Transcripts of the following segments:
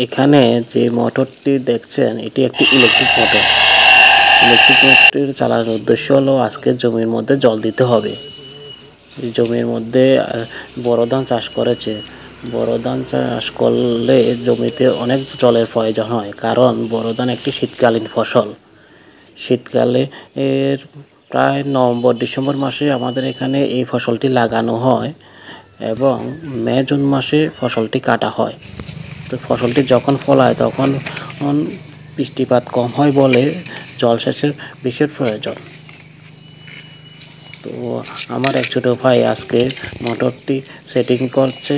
এখানে যে মোটরটি দেখছেন এটি একটি ইলেকট্রিক মোটর। ইলেকট্রিক মোটরটির চালানোর উদ্দেশ্য হলো আজকে জমির মধ্যে জল দিতে হবে। এই জমির মধ্যে বড় ধান চাষ করেছে। বড় ধান চাষ করলে জমিতে অনেক জলের প্রয়োজন হয়, কারণ বড় ধান একটি শীতকালীন ফসল। শীতকালে এর প্রায় নভেম্বর ডিসেম্বর মাসে আমাদের এখানে এই ফসলটি লাগানো হয় এবং মে জুন মাসে ফসলটি কাটা হয়। তো ফসলটি যখন ফলায় তখন বৃষ্টিপাত কম হয় বলে জলসেচের বিশেষ প্রয়োজন। তো আমার এক ছোটো ভাই আজকে মোটরটি সেটিং করছে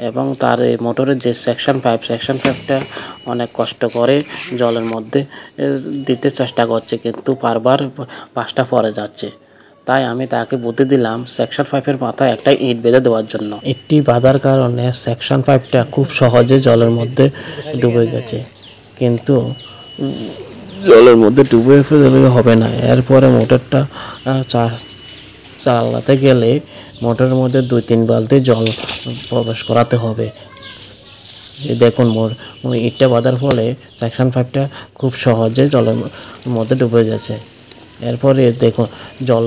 এবং তার এই মোটরের যে সেকশন পাইপটা অনেক কষ্ট করে জলের মধ্যে দিতে চেষ্টা করছে, কিন্তু বারবার পাশটা পড়ে যাচ্ছে। তাই আমি তাকে বুদ্ধি দিলাম সেকশন পাইপের মাথায় একটা ইট বেঁধে দেওয়ার জন্য। ইটটি বাঁধার কারণে সেকশন পাইপটা খুব সহজে জলের মধ্যে ডুবে গেছে, কিন্তু জলের মধ্যে ডুবে ফেলে হবে না। এরপরে মোটরটা চালাতে গেলে মোটরের মধ্যে 2-3 বালতি জল প্রবেশ করাতে হবে। দেখুন ইটটা বাঁধার ফলে সেকশন পাইপটা খুব সহজে জলের মধ্যে ডুবে গেছে। এরপরে দেখুন জল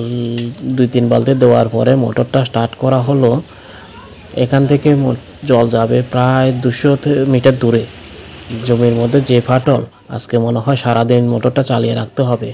2-3 বালতি দেওয়ার পরে মোটরটা স্টার্ট করা হলো। এখান থেকে জল যাবে প্রায় 200 মিটার দূরে। জমির মধ্যে যে ফাটল, আজকে মনে হয় সারাদিন মোটরটা চালিয়ে রাখতে হবে।